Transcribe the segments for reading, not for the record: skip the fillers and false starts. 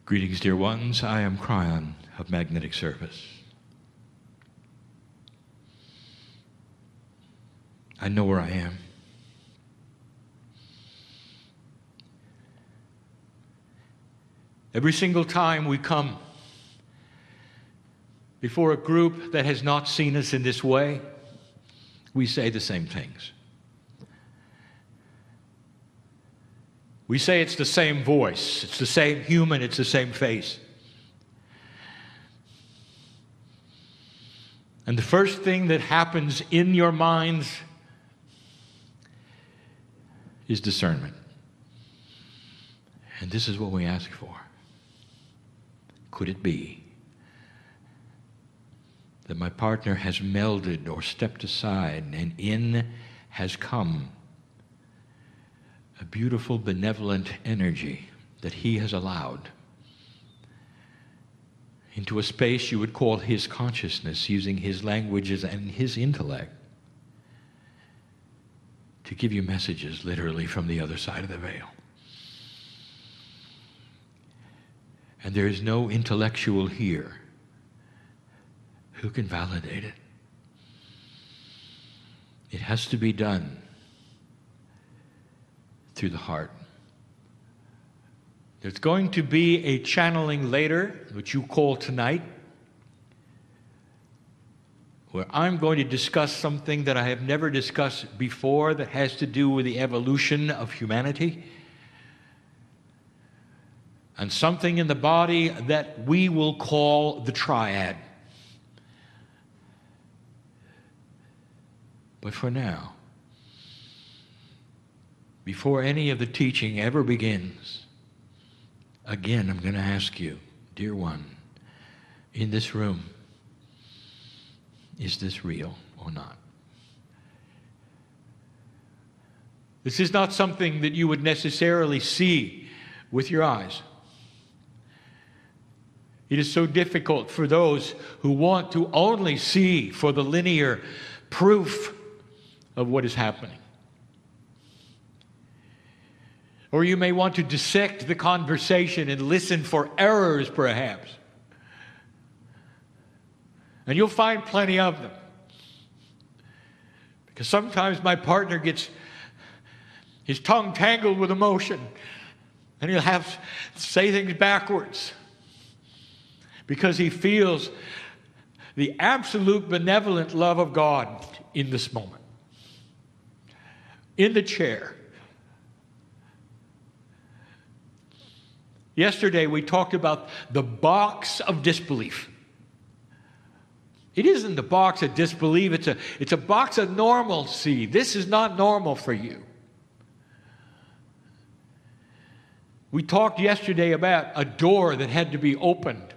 Greetings, dear ones. I am Kryon of Magnetic Service. I know where I am. Every single time we come before a group that has not seen us in this way, we say the same things. We say it's the same voice, it's the same human, it's the same face. And the first thing that happens in your minds is discernment. And this is what we ask for. Could it be that my partner has melded or stepped aside and in has come a beautiful, benevolent energy that he has allowed into a space you would call his consciousness, using his languages and his intellect to give you messages literally from the other side of the veil. And there is no intellectual here who can validate it. It has to be done through the heart. There's going to be a channeling later, which you call tonight, where I'm going to discuss something that I have never discussed before that has to do with the evolution of humanity and something in the body that we will call the triad. But for now, before any of the teaching ever begins, again, I'm going to ask you, dear one, in this room, is this real or not? This is not something that you would necessarily see with your eyes. It is so difficult for those who want to only see for the linear proof of what is happening. Or you may want to dissect the conversation and listen for errors, perhaps. And you'll find plenty of them. Because sometimes my partner gets his tongue tangled with emotion, and he'll have to say things backwards because he feels the absolute benevolent love of God in this moment. In the chair. Yesterday we talked about the box of disbelief. It isn't the box of disbelief, it's a box of normalcy. This is not normal for you. We talked yesterday about a door that had to be opened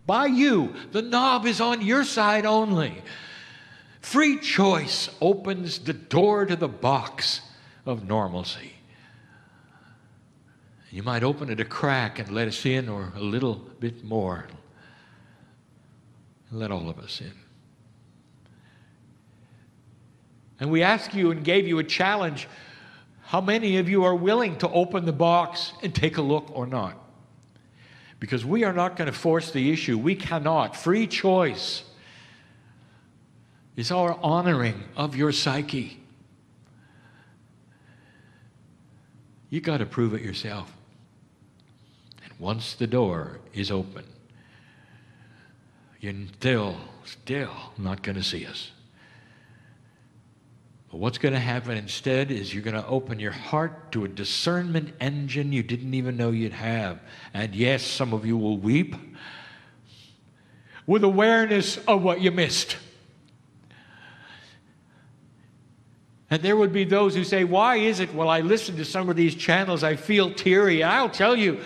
by you. The knob is on your side only. Free choice opens the door to the box of normalcy. You might open it a crack and let us in, or a little bit more. Let all of us in. And we asked you and gave you a challenge. How many of you are willing to open the box and take a look or not? Because we are not going to force the issue. We cannot. Free choice is our honoring of your psyche. You got to prove it yourself. And once the door is open, you're still not going to see us. But what's going to happen instead is you're going to open your heart to a discernment engine you didn't even know you'd have. And yes, some of you will weep with awareness of what you missed. And there would be those who say, why is it when I listen to some of these channels I feel teary? And I'll tell you,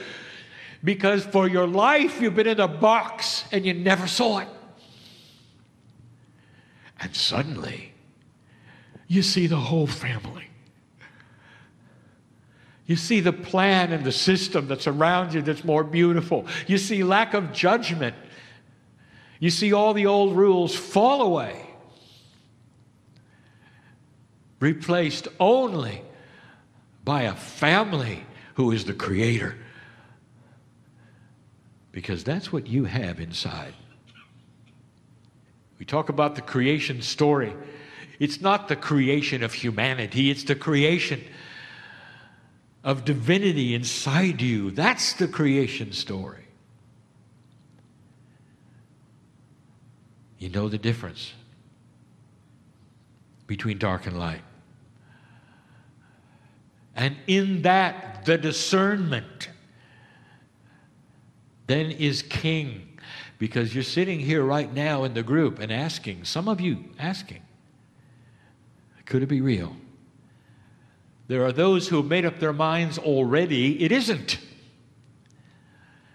because for your life you've been in a box and you never saw it. And suddenly you see the whole family. You see the plan and the system that's around you that's more beautiful. You see lack of judgment. You see all the old rules fall away, replaced only by a family who is the creator because that's what you have inside. We talk about the creation story. It's not the creation of humanity, it's the creation of divinity inside you. That's the creation story. You know the difference between dark and light. And in that, the discernment then is king. Because you're sitting here right now in the group and asking, some of you asking, could it be real? There are those who have made up their minds already, it isn't.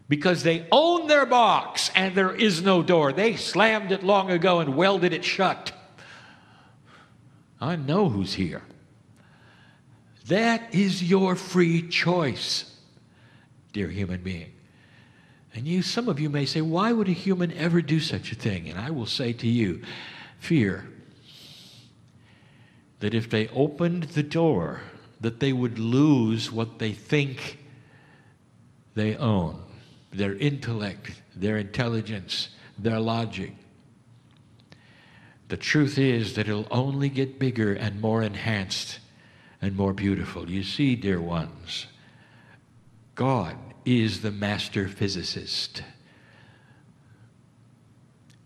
Because they own their box and there is no door. They slammed it long ago and welded it shut. I know who's here. That is your free choice, dear human being. And some of you may say, why would a human ever do such a thing? And I will say to you, fear that if they opened the door, that they would lose what they think they own, their intellect, their intelligence, their logic. The truth is that it'll only get bigger and more enhanced and more beautiful. You see, dear ones, God is the master physicist.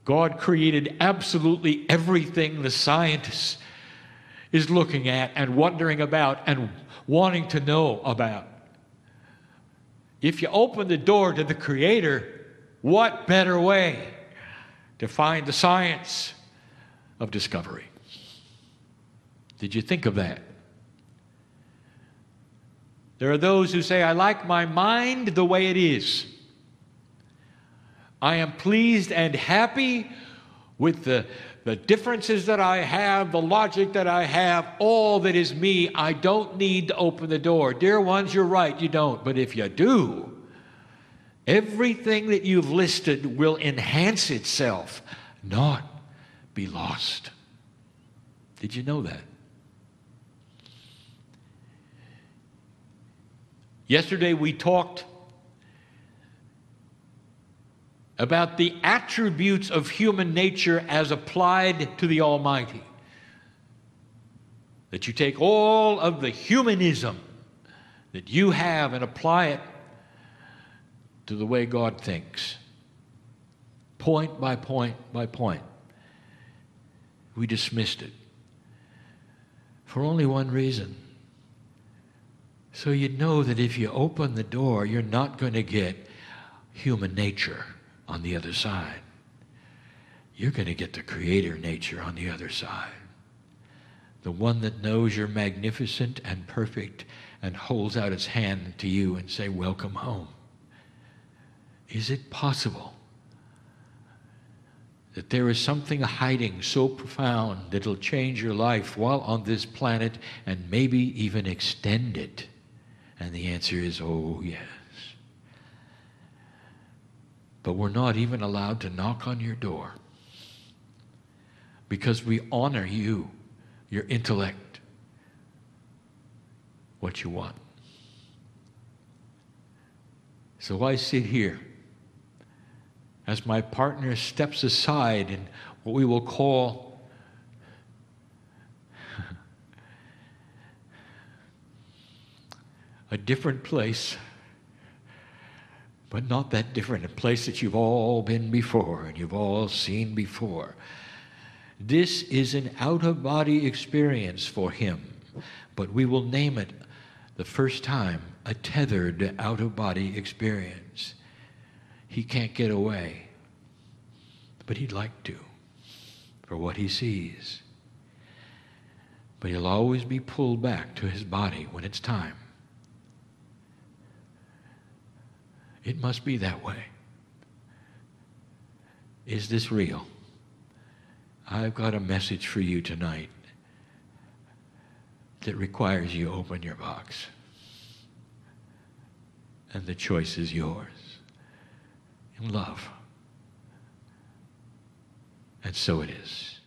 God created absolutely everything the scientist is looking at and wondering about and wanting to know about. If you open the door to the Creator, what better way to find the science of discovery? Did you think of that? There are those who say, I like my mind the way it is. I am pleased and happy with the differences that I have, the logic that I have, all that is me. I don't need to open the door. Dear ones, you're right, you don't. But if you do, everything that you've listed will enhance itself, not be lost. Did you know that? Yesterday we talked about the attributes of human nature as applied to the Almighty. That you take all of the humanism that you have and apply it to the way God thinks. Point by point by point. We dismissed it for only one reason. So you know that if you open the door, you're not going to get human nature on the other side. You're going to get the Creator nature on the other side. The one that knows you're magnificent and perfect and holds out its hand to you and say, welcome home. Is it possible that there is something hiding so profound that it'll change your life while on this planet and maybe even extend it? And the answer is, oh, yes. But we're not even allowed to knock on your door because we honor you, your intellect, what you want. So I sit here as my partner steps aside in what we will call a different place, but not that different, a place that you've all been before and you've all seen before. This is an out-of-body experience for him, but we will name it the first time a tethered out-of-body experience. He can't get away, but he'd like to for what he sees. But he'll always be pulled back to his body when it's time. It must be that way. Is this real? I've got a message for you tonight that requires you open your box. And the choice is yours. In love. And so it is.